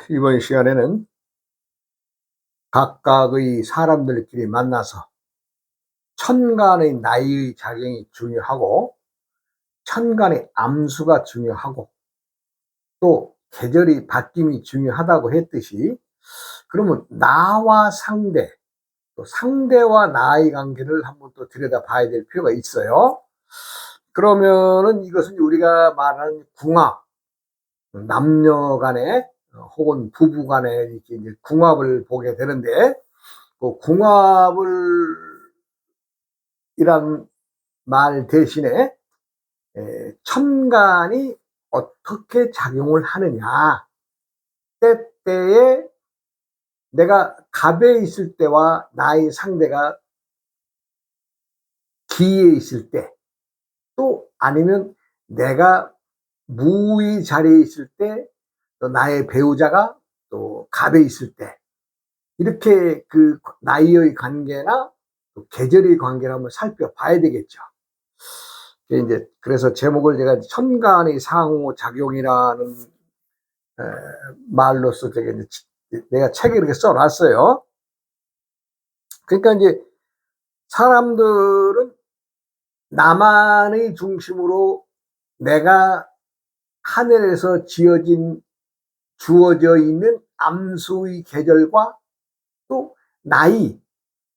이번 시간에는 각각의 사람들끼리 만나서 천간의 나이의 작용이 중요하고 천간의 암수가 중요하고 또 계절이 바뀜이 중요하다고 했듯이, 그러면 나와 상대, 또 상대와 나의 관계를 한번 또 들여다봐야 될 필요가 있어요. 그러면은 이것은 우리가 말하는 궁합, 남녀 간에 혹은 부부 간에 이렇게 이제 궁합을 보게 되는데, 그 궁합을 이란 말 대신에 천간이 어떻게 작용을 하느냐, 때때에 내가 갑에 있을 때와 나의 상대가 기에 있을 때, 또 아니면 내가 무의 자리에 있을 때, 또 나의 배우자가 또 갑에 있을 때, 이렇게 그 나이의 관계나 또 계절의 관계를 한번 살펴봐야 되겠죠. 이제 그래서 제목을 제가 천간의 상호작용이라는 말로써 내가 책에 이렇게 써놨어요. 그러니까 이제 사람들은 나만의 중심으로 내가 하늘에서 주어져 있는 암수의 계절과 또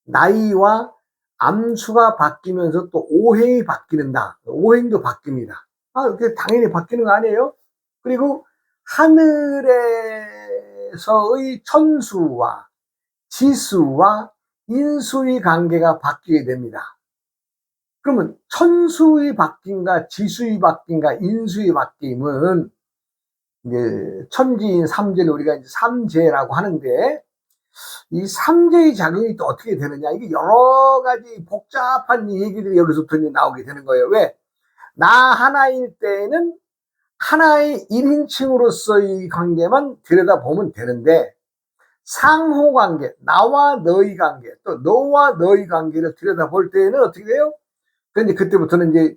나이와 암수가 바뀌면서 또 오행이 바뀌는다. 오행도 바뀝니다. 그게 당연히 바뀌는 거 아니에요? 그리고 하늘에서의 천수와 지수와 인수의 관계가 바뀌게 됩니다. 그러면 천수의 바뀜과 지수의 바뀜과 인수의 바뀜은 이제 천지인 삼재를 우리가 이제 삼재라고 하는데, 이 삼재의 작용이 또 어떻게 되느냐, 이게 여러 가지 복잡한 얘기들이 여기서부터 나오게 되는 거예요. 왜? 나 하나일 때는 하나의 1인칭으로서의 관계만 들여다보면 되는데, 상호관계, 나와 너의 관계, 또 너와 너의 관계를 들여다볼 때에는 어떻게 돼요? 근데 그때부터는 이제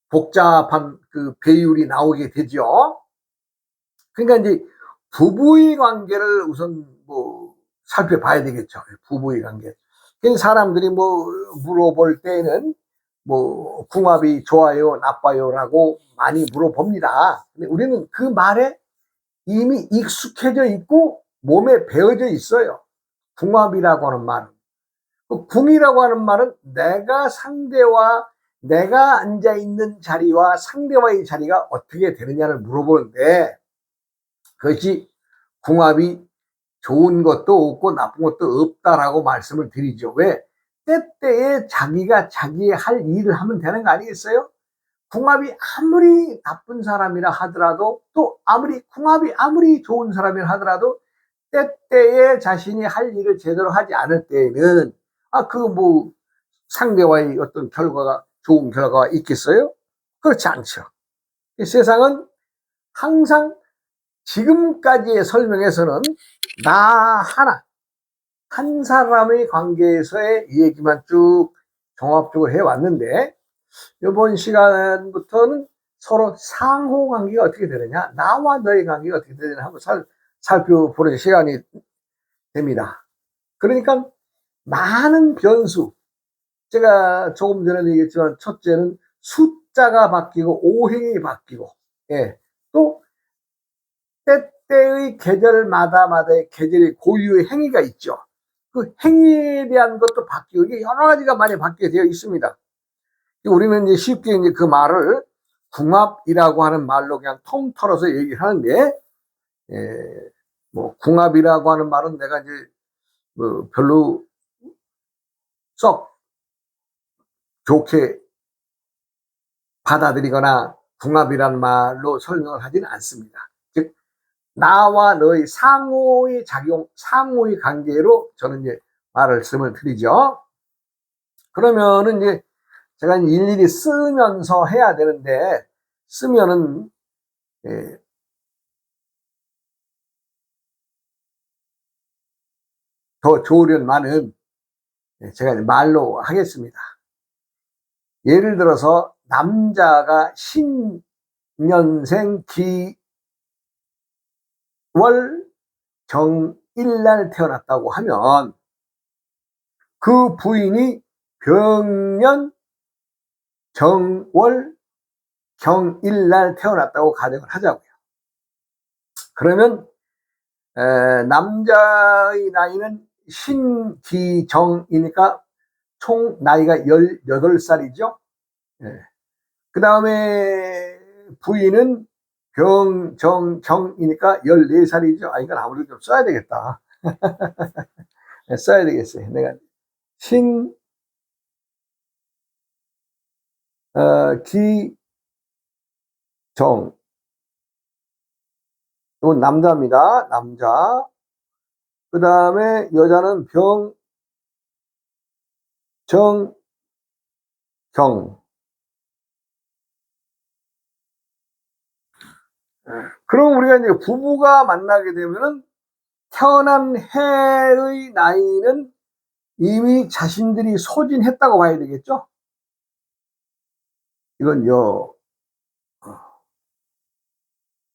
복잡한 그 배율이 나오게 되죠. 그러니까 이제 부부의 관계를 우선 살펴봐야 되겠죠. 부부의 관계. 사람들이 물어볼 때는 궁합이 좋아요, 나빠요라고 많이 물어봅니다. 근데 우리는 그 말에 이미 익숙해져 있고 몸에 배어져 있어요. 궁합이라고 하는 말은. 궁이라고 하는 말은 내가 앉아 있는 자리와 상대와의 자리가 어떻게 되느냐를 물어보는데, 그것이 궁합이 좋은 것도 없고 나쁜 것도 없다라고 말씀을 드리죠. 왜? 때때에 자기가 자기의 할 일을 하면 되는 거 아니겠어요? 궁합이 아무리 나쁜 사람이라 하더라도, 또 궁합이 아무리 좋은 사람이라 하더라도 때때에 자신이 할 일을 제대로 하지 않을 때에는 상대와의 어떤 좋은 결과가 있겠어요? 그렇지 않죠. 이 세상은 항상 지금까지의 설명에서는 나 한 사람의 관계에서의 얘기만 쭉 종합적으로 해왔는데, 이번 시간부터는 서로 상호 관계가 어떻게 되느냐, 나와 너의 관계가 어떻게 되느냐 한번 살펴보는 시간이 됩니다. 그러니까 많은 변수, 제가 조금 전에도 얘기했지만, 첫째는 숫자가 바뀌고 오행이 바뀌고, 또 때때의 계절마다의 계절의 고유의 행위가 있죠. 그 행위에 대한 것도 바뀌고, 이게 여러 가지가 많이 바뀌게 되어 있습니다. 우리는 이제 쉽게 이제 그 말을 궁합이라고 하는 말로 그냥 통틀어서 얘기를 하는데, 궁합이라고 하는 말은 내가 이제 별로 썩 좋게 받아들이거나 궁합이라는 말로 설명을 하지는 않습니다. 즉, 나와 너의 상호의 작용, 상호의 관계로 저는 이제 말씀을 드리죠. 그러면은 이제 제가 일일이 쓰면서 해야 되는데, 쓰면은 더 좋으련만은 제가 말로 하겠습니다. 예를 들어서 남자가 신년생 기월 정일날 태어났다고 하면 그 부인이 병년 정월 경일날 태어났다고 가정을 하자고요. 그러면 남자의 나이는 신기정이니까 총 나이가 18살이죠. 그 다음에 부인은 병정경이니까 14살이죠. 아, 이건 아무래도 좀 써야 되겠다. 써야 되겠어요. 내가 기정, 이건 남자입니다. 남자. 그 다음에 여자는 병정경. 그럼 우리가 이제 부부가 만나게 되면은 태어난 해의 나이는 이미 자신들이 소진했다고 봐야 되겠죠? 이건요.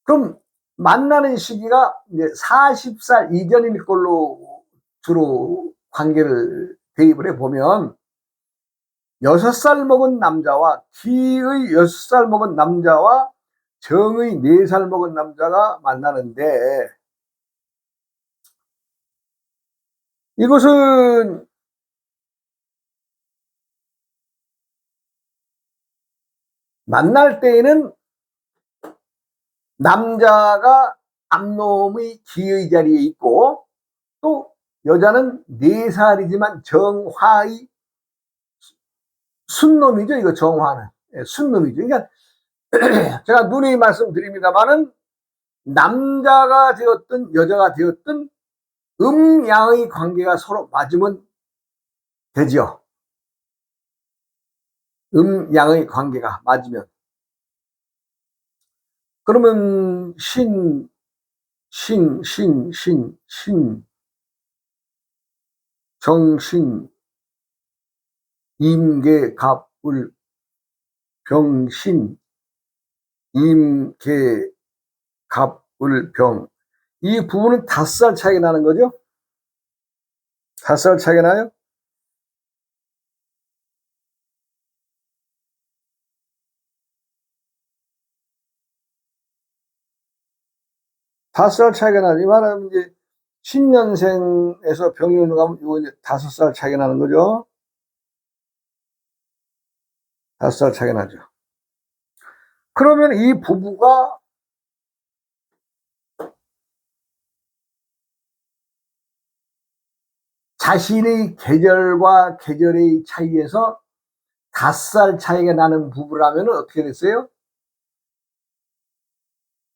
그럼 만나는 시기가 이제 40살 이전일 걸로 주로 관계를 대입을 해보면 6살 먹은 남자와 기의 6살 먹은 남자와 정의 4살 먹은 남자가 만나는데 이것은 만날 때에는 남자가 암놈의 기의 자리에 있고 또 여자는 4살이지만 정화의 순놈이죠. 이거 정화는 순놈이죠. 그러니까 제가 누누이 말씀드립니다만은 남자가 되었든 여자가 되었든 음양의 관계가 서로 맞으면 되죠. 음양의 관계가 맞으면. 그러면 정신, 임계, 갑을, 병신, 임계, 갑을, 병. 이 부분은 5살 차이가 나는 거죠? 5살 차이가 나요? 다섯 살 차이가 나지. 말하면 이제 신년생에서 병인으로 가면 이거 이제 5살 차이가 나는 거죠. 5살 차이가 나죠. 그러면 이 부부가 자신의 계절과 계절의 차이에서 5살 차이가 나는 부부라면 어떻게 됐어요?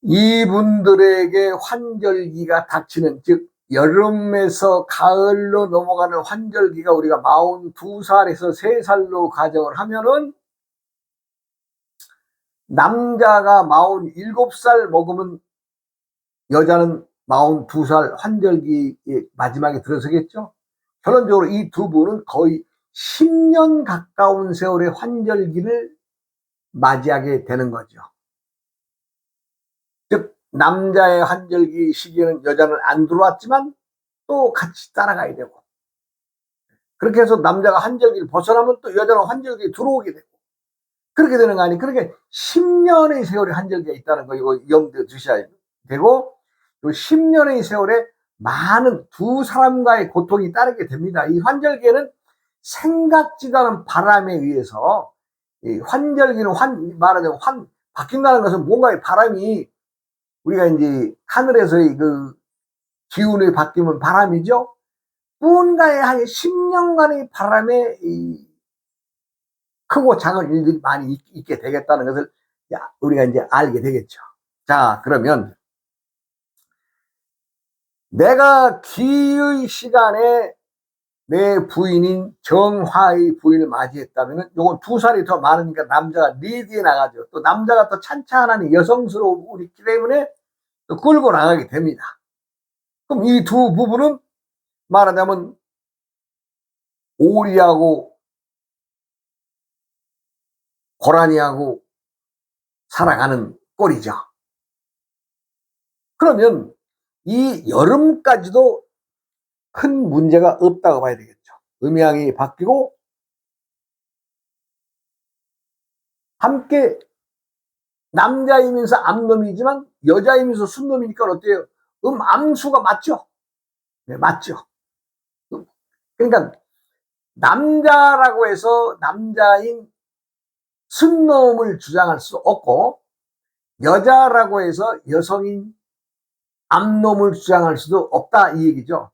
이분들에게 환절기가 닥치는, 즉 여름에서 가을로 넘어가는 환절기가 우리가 42살에서 3살로 가정을 하면은 남자가 47살 먹으면 여자는 42살 환절기의 마지막에 들어서겠죠. 결론적으로 이 두 분은 거의 10년 가까운 세월의 환절기를 맞이하게 되는 거죠. 즉 남자의 환절기 시기에는 여자는 안 들어왔지만 또 같이 따라가야 되고, 그렇게 해서 남자가 환절기를 벗어나면 또 여자는 환절기에 들어오게 되고, 그렇게 되는 거 아니. 그렇게 10년의 세월이 환절기가 있다는 거 이거 염두에 두셔야 되고, 이 10년의 세월에 많은 두 사람과의 고통이 따르게 됩니다. 이 환절기에는 생각지도 않은 바람에 의해서, 이 환절기는 말하자면 바뀐다는 것은 뭔가의 바람이, 우리가 이제 하늘에서의 그 기운이 바뀌면 바람이죠. 뭔가의 한 10년간의 바람에 크고 작은 일들이 많이 있게 되겠다는 것을 우리가 이제 알게 되겠죠. 자, 그러면 내가 기의 시간에 내 부인인 정화의 부인을 맞이했다면 요건 2살이 더 많으니까 남자가 리드에 나가죠. 또 남자가 또 찬찬하니 여성스러우기 때문에 또 끌고 나가게 됩니다. 그럼 이 두 부부는 말하자면 오리하고 고라니하고 살아가는 꼴이죠. 그러면 이 여름까지도 큰 문제가 없다고 봐야 되겠죠. 음양이 바뀌고 함께 남자이면서 암놈이지만 여자이면서 순놈이니까 어때요? 암수가 맞죠? 네, 맞죠. 그러니까 남자라고 해서 남자인 순놈을 주장할 수 없고 여자라고 해서 여성인 암놈을 주장할 수도 없다 이 얘기죠.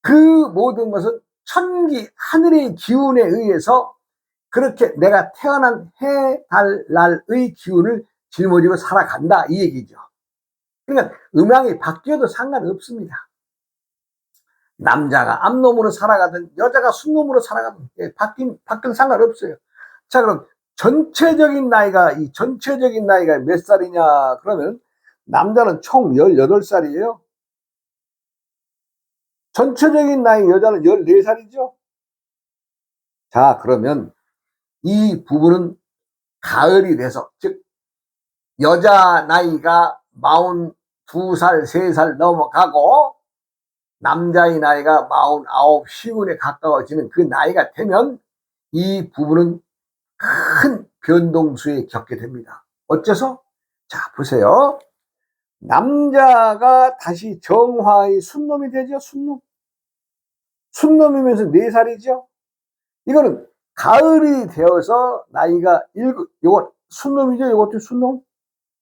그 모든 것은 천기 하늘의 기운에 의해서 그렇게 내가 태어난 해, 달, 날의 기운을 짊어지고 살아간다 이 얘기죠. 그러니까 음양이 바뀌어도 상관없습니다. 남자가 암놈으로 살아가든 여자가 순놈으로 살아가든 바뀐 상관없어요. 자, 그럼 전체적인 나이가 몇 살이냐 그러면 남자는 총 18살이에요. 전체적인 나이 여자는 14살이죠. 자, 그러면 이 부분은 가을이 돼서, 즉 여자 나이가 42살, 3살 넘어가고 남자의 나이가 49, 50에 가까워지는 그 나이가 되면 이 부분은 큰 변동수에 겪게 됩니다. 어째서? 자, 보세요. 남자가 다시 정화의 순놈이 되죠. 순놈이면서 4살이죠. 이거는 가을이 되어서 나이가 요거 순놈이죠. 요것도 순놈.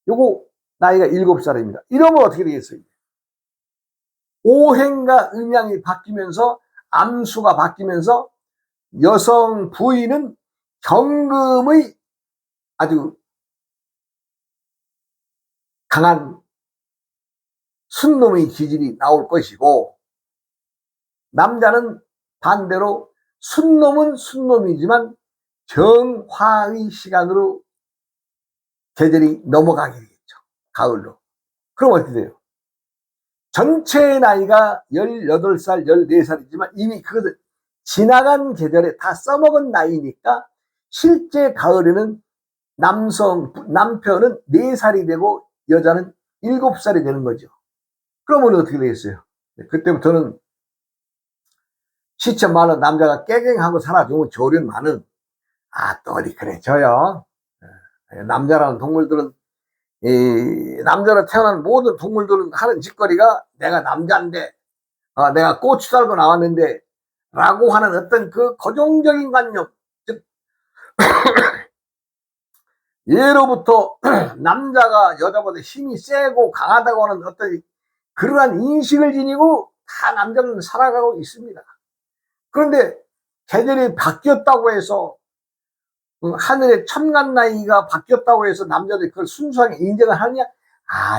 요거 나이가 7살입니다. 이러면 어떻게 되겠어요? 오행과 음양이 바뀌면서 암수가 바뀌면서 여성 부인은 경금의 아주 강한 순놈의 기질이 나올 것이고 남자는 반대로 순놈은 순놈이지만 정화의 시간으로 계절이 넘어가게 되겠죠. 가을로. 그럼 어떻게 돼요? 전체의 나이가 18살, 14살이지만 이미 그것을 지나간 계절에 다 써먹은 나이니까 실제 가을에는 남편은 4살이 되고 여자는 7살이 되는 거죠. 그러면 어떻게 되겠어요? 그때부터는 시천말로 남자가 깨갱하고 살아주면 조련만은 또 어디 그래 져요. 남자라는 동물들은 남자로 태어난 모든 동물들은 하는 짓거리가 내가 남자인데 내가 고추 달고 나왔는데 라고 하는 어떤 그 고정적인 관념, 즉 예로부터 남자가 여자보다 힘이 세고 강하다고 하는 어떤 그러한 인식을 지니고 다 남자는 살아가고 있습니다. 그런데 계절이 바뀌었다고 해서 하늘의 천간 나이가 바뀌었다고 해서 남자들이 그걸 순수하게 인정을 하느냐?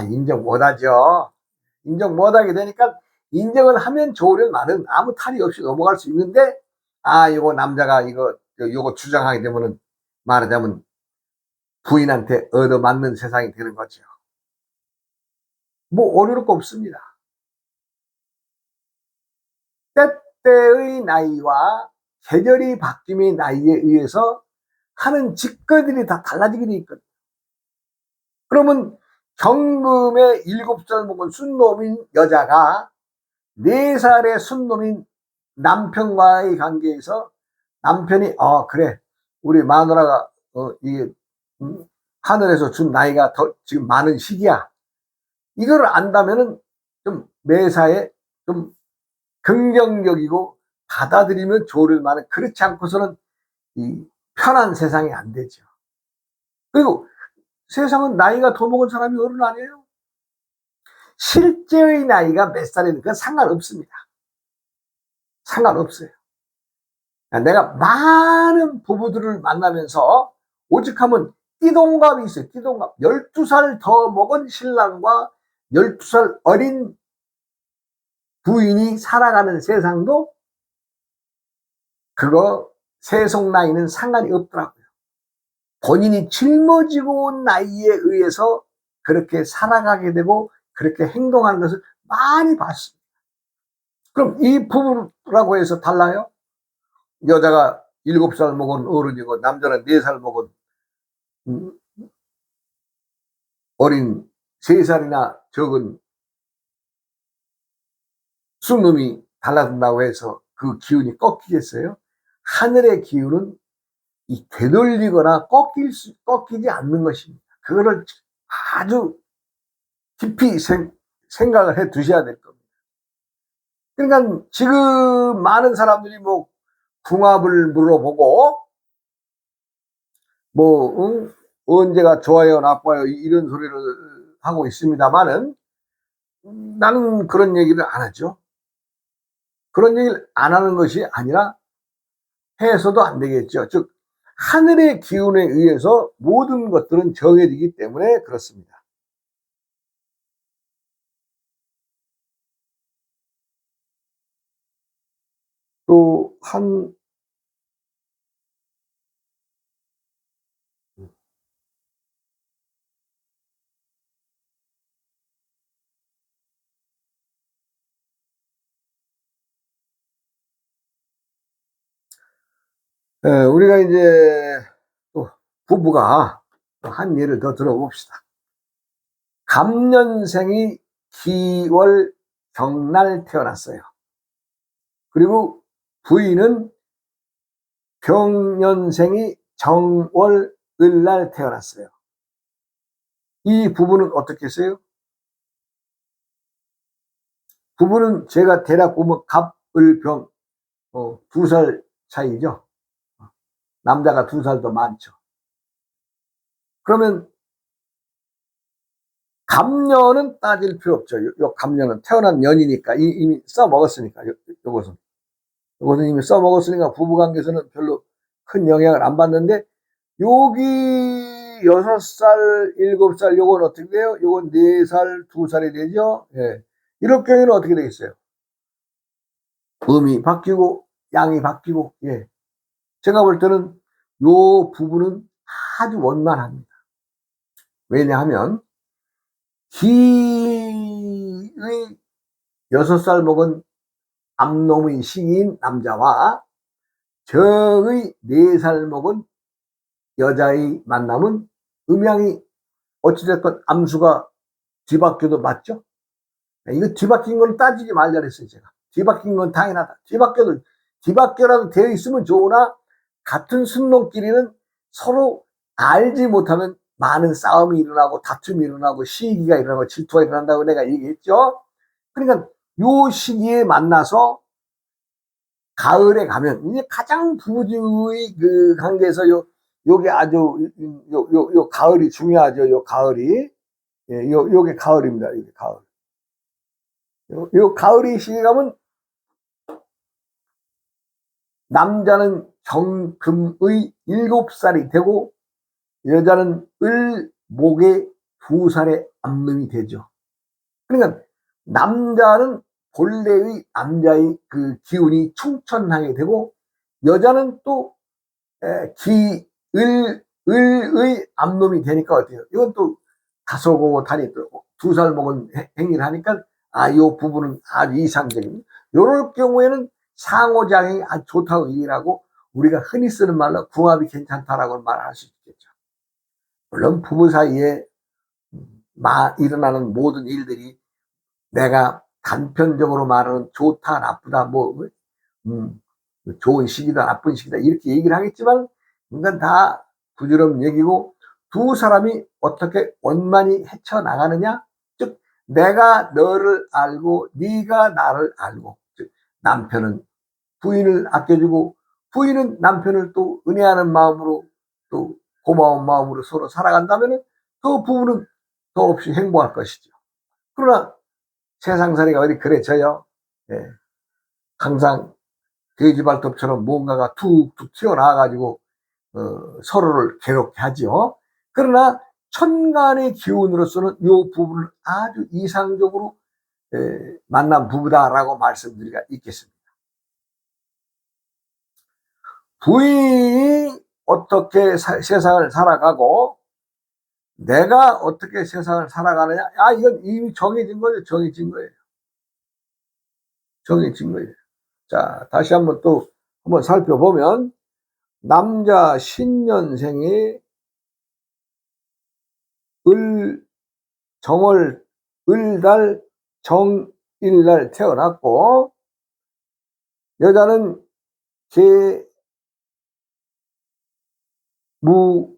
인정 못하죠. 인정 못하게 되니까 인정을 하면 좋으련만은 아무 탈이 없이 넘어갈 수 있는데 이거 남자가 요거 주장하게 되면은 말하자면 부인한테 얻어맞는 세상이 되는 거죠. 뭐 어려울 거 없습니다. 때때의 나이와 계절이 바뀜의 나이에 의해서 하는 짓거리들이 다 달라지게 돼 있거든요. 그러면 경금에 7살 먹은 순놈인 여자가 4살의 순놈인 남편과의 관계에서 남편이 그래 우리 마누라가 이게 하늘에서 준 나이가 더 지금 많은 시기야. 이걸 안다면은 좀 매사에 좀 긍정적이고 받아들이면 좋을 만한, 그렇지 않고서는 이 편한 세상이 안 되죠. 그리고 세상은 나이가 더 먹은 사람이 어른 아니에요. 실제의 나이가 몇 살이든 그건 상관없습니다. 상관없어요. 내가 많은 부부들을 만나면서 오직하면 띠동갑이 있어요. 띠동갑. 12살 더 먹은 신랑과 12살 어린 부인이 살아가는 세상도 그거 세속 나이는 상관이 없더라고요. 본인이 짊어지고 온 나이에 의해서 그렇게 살아가게 되고 그렇게 행동하는 것을 많이 봤습니다. 그럼 이 부부라고 해서 달라요? 여자가 7살 먹은 어른이고 남자는 4살 먹은 어린 3살이나 적은 쑥놈이 달라든다고 해서 그 기운이 꺾이겠어요? 하늘의 기운은 이 되돌리거나 꺾이지 않는 것입니다. 그거를 아주 깊이 생각을 해 두셔야 될 겁니다. 그러니까 지금 많은 사람들이 뭐 궁합을 물어보고 뭐 언제가 좋아요 나빠요 이런 소리를 하고 있습니다만은 나는 그런 얘기를 안 하죠. 그런 얘기를 안 하는 것이 아니라 해서도 안 되겠죠. 즉 하늘의 기운에 의해서 모든 것들은 정해지기 때문에 그렇습니다. 또 우리가 이제 또 부부가 한 예를 더 들어봅시다. 갑년생이 기월 경날 태어났어요. 그리고 부인은 병년생이 정월 을날 태어났어요. 이 부부는 어떻겠어요? 부부는 제가 대략 보면 갑을병 2살 차이죠. 남자가 2살 더 많죠. 그러면 갑년은 따질 필요 없죠. 요 갑년은 태어난 년이니까 이미 써먹었으니까 요것은 이미 써먹었으니까 부부관계에서는 별로 큰 영향을 안 받는데 여기 6살 7살 요건 어떻게 돼요? 요건 4살 2살이 되죠. 예. 이럴 경우에는 어떻게 되겠어요? 음이 바뀌고 양이 바뀌고. 예. 제가 볼 때는 요 부분은 아주 원만합니다. 왜냐하면 기의 6살 먹은 암놈의 시기인 남자와 정의 4살 먹은 여자의 만남은 음양이 어찌됐건 암수가 뒤바뀌어도 맞죠? 이거 뒤바뀐 건 따지지 말자 그랬어요, 제가. 뒤바뀐 건 당연하다. 뒤바뀌어라도 되어 있으면 좋으나 같은 순놈끼리는 서로 알지 못하면 많은 싸움이 일어나고 다툼이 일어나고 시기가 일어나고 질투가 일어난다고 내가 얘기했죠. 그러니까 요 시기에 만나서 가을에 가면 이제 가장 부부의 그 관계에서 요게 아주 요 가을이 중요하죠. 요 가을이. 예, 요게 가을입니다. 이게 가을. 요 가을이 시기 가면 남자는 정금의 7살이 되고 여자는 을목의 2살의 암놈이 되죠. 그러니까 남자는 본래의 남자의 그 기운이 충천하게 되고 여자는 또 을의 암놈이 되니까 어때요? 이건 또 다소고 다니 또 2살 먹은 행위를 하니까 요 부분은 아주 이상적인. 요럴 경우에는 상호작용이 아주 좋다고 얘기를 하고 우리가 흔히 쓰는 말로 궁합이 괜찮다라고 말할 수 있겠죠. 물론 부부 사이에 일어나는 모든 일들이 내가 단편적으로 말하는 좋다 나쁘다 음, 좋은 시기다 나쁜 시기다 이렇게 얘기를 하겠지만 이건 다 부드러운 얘기고 두 사람이 어떻게 원만히 헤쳐나가느냐, 즉 내가 너를 알고 네가 나를 알고, 즉 남편은 부인을 아껴주고 부인은 남편을 또 은혜하는 마음으로 또 고마운 마음으로 서로 살아간다면 그 부부는 더없이 행복할 것이죠. 그러나 세상살이가 어디 그래져요. 예. 항상 돼지발톱처럼 뭔가가 툭툭 튀어나와가지고 서로를 괴롭게 하죠. 그러나 천간의 기운으로서는 이 부분을 아주 이상적으로 만난 부부다라고 말씀드리기가 있겠습니다. 부인이 어떻게 세상을 살아가고 내가 어떻게 세상을 살아가느냐, 이건 이미 정해진 거예요. 정해진 거예요. 자, 다시 한번 또 한번 살펴보면 남자 신년생의 정월, 을달, 정일날 태어났고, 여자는 개, 무,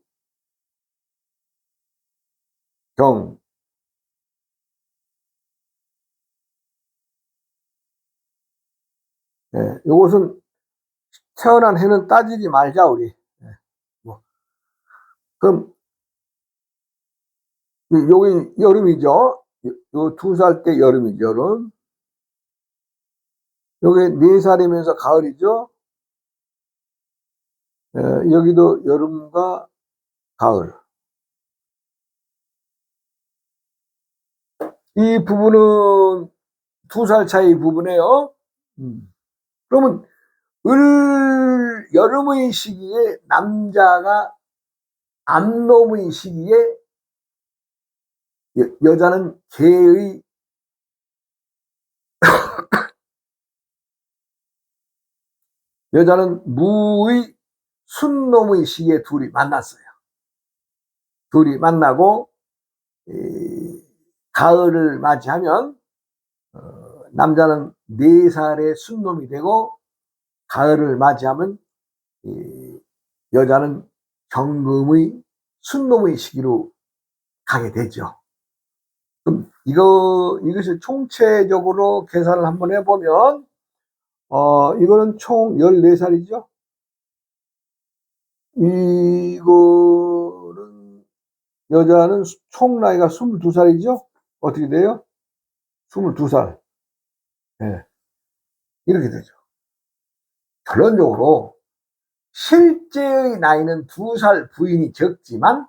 경. 예, 요것은 태어난 해는 따지지 말자, 우리. 예, 뭐. 그럼, 요게 여름이죠? 요 2살 때 여름이죠, 여름. 요게 4살이면서 가을이죠? 예, 여기도 여름과 가을. 이 부분은 2살 차이 부분이에요. 그러면 여름의 시기에 남자가 암놈의 시기에 여자는 개의 여자는 무의 순놈의 시기에 둘이 만났어요. 둘이 만나고 가을을 맞이하면 남자는 4살의 순놈이 되고 가을을 맞이하면 여자는 경금의 순놈의 시기로 가게 되죠. 그럼 이것을 총체적으로 계산을 한번 해보면 이거는 총 14살이죠. 이거는 여자는 총 나이가 22살이죠. 어떻게 돼요? 22살. 네. 이렇게 되죠. 결론적으로 실제의 나이는 2살 부인이 적지만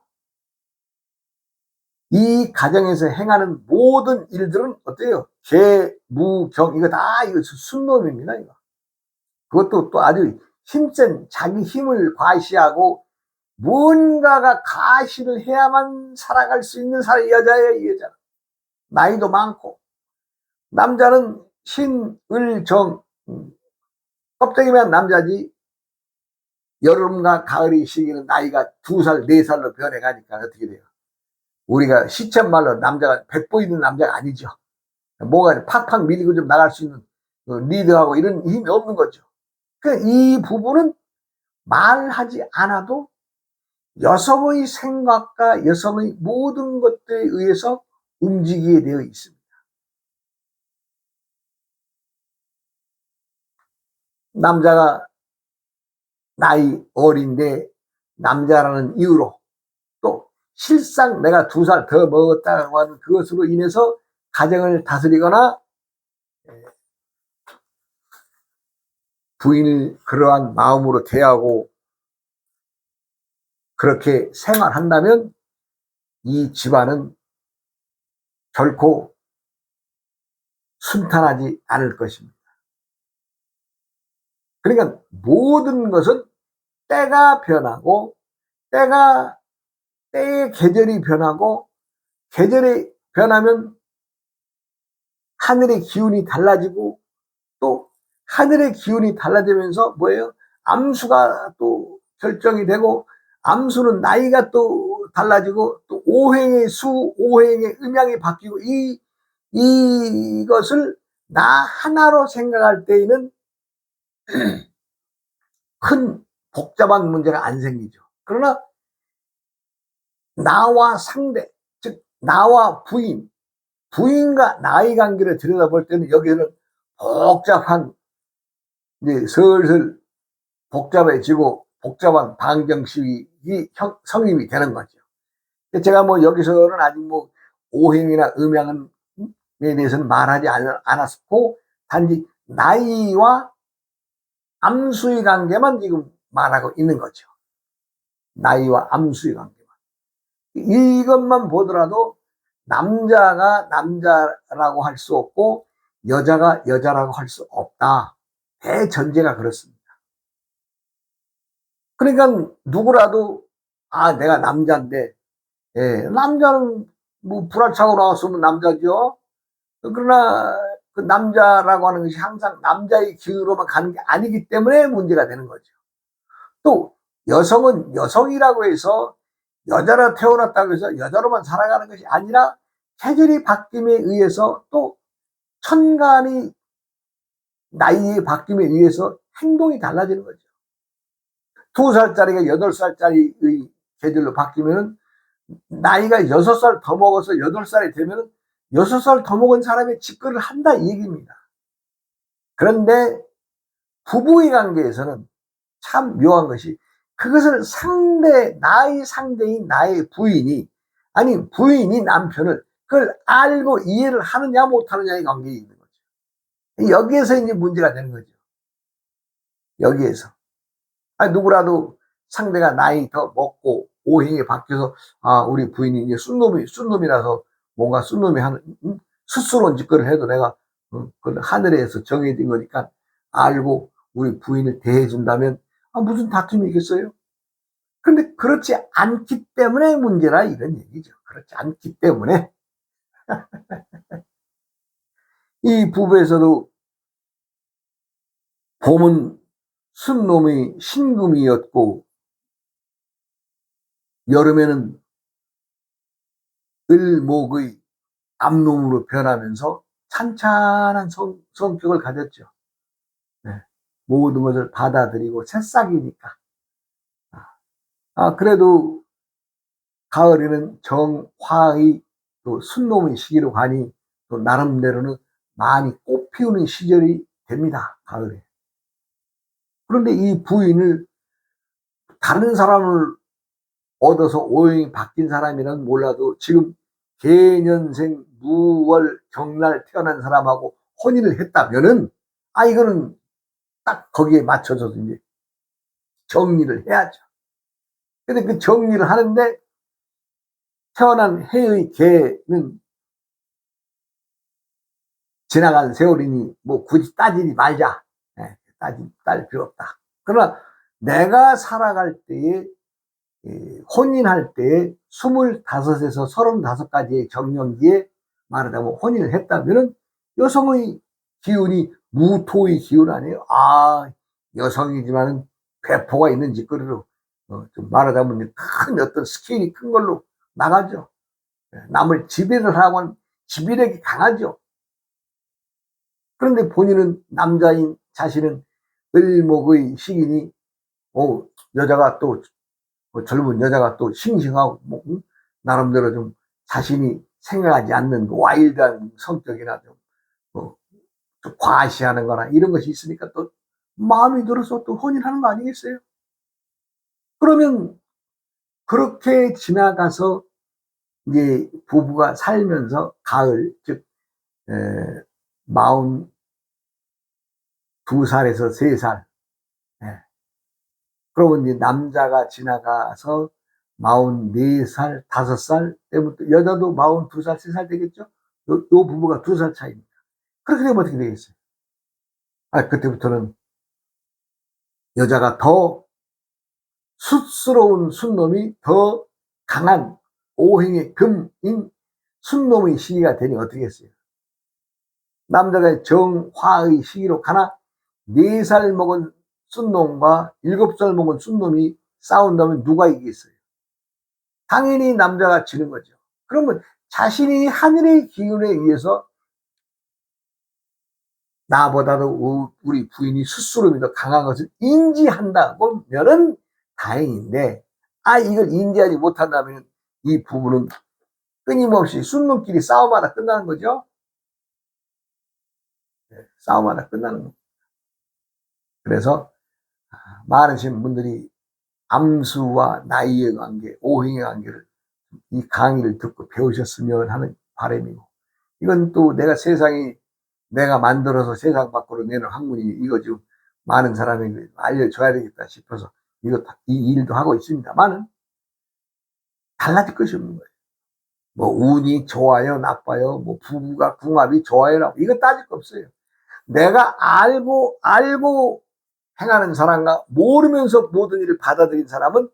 이 가정에서 행하는 모든 일들은 어때요? 개, 무, 경 이거 다 이거 순놈입니다. 이거. 그것도 또 아주 힘센 자기 힘을 과시하고 무언가가 가시를 해야만 살아갈 수 있는 여자예요. 이 여자. 나이도 많고 남자는 신, 을, 정 껍데기만 남자지 여름과 가을의 시기는 나이가 2살, 4살로 변해가니까 어떻게 돼요? 우리가 시쳇말로 남자가 백보 있는 남자가 아니죠. 뭐가 팍팍 밀리고 좀 나갈 수 있는 리드하고 이런 힘이 없는 거죠. 이 부분은 말하지 않아도 여성의 생각과 여성의 모든 것들에 의해서 움직이게 되어 있습니다. 남자가 나이 어린데 남자라는 이유로 또 실상 내가 2살 더 먹었다고 하는 그것으로 인해서 가정을 다스리거나 부인을 그러한 마음으로 대하고 그렇게 생활한다면 이 집안은 결코 순탄하지 않을 것입니다. 그러니까 모든 것은 때가 변하고 때의 계절이 변하고 계절이 변하면 하늘의 기운이 달라지고 또 하늘의 기운이 달라지면서 뭐예요? 암수가 또 결정이 되고 암수는 나이가 또 달라지고 또 오행의 수, 오행의 음양이 바뀌고 이것을 나 하나로 생각할 때에는 큰 복잡한 문제가 안 생기죠. 그러나 나와 상대, 즉 나와 부인과 나의 관계를 들여다볼 때는 여기에는 복잡한 이제 슬슬 복잡해지고 복잡한 방정식이 성립이 되는 거죠. 제가 뭐 여기서는 아직 뭐 오행이나 음양에 대해서는 말하지 않았고 단지 나이와 암수의 관계만 지금 말하고 있는 거죠. 나이와 암수의 관계만. 이것만 보더라도 남자가 남자라고 할 수 없고 여자가 여자라고 할 수 없다. 대전제가 그렇습니다. 그러니까 누구라도 내가 남자인데 남자는 뭐 불알차고 나왔으면 남자죠. 그러나 그 남자라고 하는 것이 항상 남자의 기운으로만 가는 게 아니기 때문에 문제가 되는 거죠. 또 여성은 여성이라고 해서 여자로 태어났다고 해서 여자로만 살아가는 것이 아니라 계절이 바뀜에 의해서 또 천간이 나이의 바뀜에 의해서 행동이 달라지는 거죠. 2살짜리가 8살짜리의 계절로 바뀌면은 나이가 6살 더 먹어서 8살이 되면은 6살 더 먹은 사람의 직거를 한다 이 얘기입니다. 그런데 부부의 관계에서는 참 묘한 것이 그것을 나의 상대인 나의 부인이 아니 부인이 남편을 그걸 알고 이해를 하느냐 못하느냐의 관계에 있는 거죠. 여기에서 이제 문제가 되는 거죠. 여기에서 누구라도 상대가 나이 더 먹고 오행이 바뀌어서 우리 부인이 이제 순놈이라서 뭔가 순놈이 하는 스스로 짓거리를 해도 내가 그건 하늘에서 정해진 거니까 알고 우리 부인을 대해준다면 무슨 다툼이 있겠어요? 그런데 그렇지 않기 때문에 문제라 이런 얘기죠. 그렇지 않기 때문에 이 부부에서도 봄은 순놈의 신금이었고 여름에는 을목의 암놈으로 변하면서 찬찬한 성격을 가졌죠. 네. 모든 것을 받아들이고 새싹이니까. 그래도 가을에는 정화의 또 순놈의 시기로 가니 또 나름대로는 많이 꽃 피우는 시절이 됩니다. 가을에. 그런데 이 부인을 다른 사람을 얻어서 오행이 바뀐 사람이란 몰라도 지금 개년생 무월 경날 태어난 사람하고 혼인을 했다면은 이거는 딱 거기에 맞춰서 이제 정리를 해야죠. 근데 그 정리를 하는데 태어난 해의 개는 지나간 세월이니 뭐 굳이 따지지 말자. 따질 필요 없다. 그러나 내가 살아갈 때에 혼인할 때에 25에서 35가지의 정년기에 말하자면 혼인을 했다면은 여성의 기운이 무토의 기운 아니에요. 여성이지만은 배포가 있는 짓거리로 좀 말하자면 큰 어떤 스케일이 큰 걸로 나가죠. 남을 지배를 하고 하는 지배력이 강하죠. 그런데 본인은 남자인 자신은 을목의 시기니 여자가 또 젊은 여자가 또 싱싱하고 나름대로 좀 자신이 생각하지 않는 와일드한 성격이나 좀 과시하는 거나 이런 것이 있으니까 또 마음이 들어서 또 혼인하는 거 아니겠어요? 그러면 그렇게 지나가서 이제 부부가 살면서 가을 즉 42살에서 3살 그러면 이제 남자가 지나가서 44살, 5살 때부터 여자도 42살, 3살 되겠죠? 요 부부가 2살 차이입니다. 그렇게 되면 어떻게 되겠어요? 그때부터는 여자가 더 숫스러운 순놈이 더 강한 오행의 금인 순놈의 시기가 되니 어떻게 했어요? 남자가 정화의 시기로 가나 4살 먹은 순놈과 7살 먹은 순놈이 싸운다면 누가 이기겠어요? 당연히 남자가 지는 거죠. 그러면 자신이 하늘의 기운에 의해서 나보다도 우리 부인이 스스로 더 강한 것을 인지한다고 하면은 다행인데 이걸 인지하지 못한다면 이 부부는 끊임없이 순놈끼리 싸움하다 끝나는 거죠. 싸움하다 끝나는 겁니다. 그래서 많으신 분들이 암수와 나이의 관계, 오행의 관계를 이 강의를 듣고 배우셨으면 하는 바람이고 이건 또 내가 만들어서 세상 밖으로 내는 학문이 이거 좀 많은 사람에게 알려줘야 되겠다 싶어서 이 일도 하고 있습니다만은 달라질 것이 없는 거예요. 뭐 운이 좋아요, 나빠요, 뭐 부부가 궁합이 좋아요, 나빠요. 이거 따질 거 없어요. 내가 알고 행하는 사람과 모르면서 모든 일을 받아들인 사람은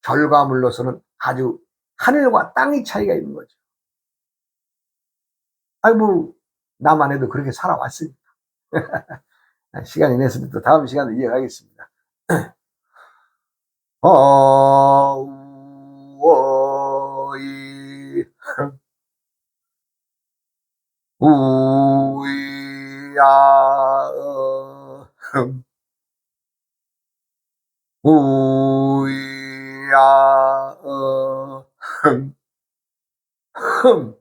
결과물로서는 아주 하늘과 땅의 차이가 있는 거죠. 나만 해도 그렇게 살아왔으니까. 시간이 됐으니 또 다음 시간에 이어가겠습니다. 어이 우야음 우야음 흠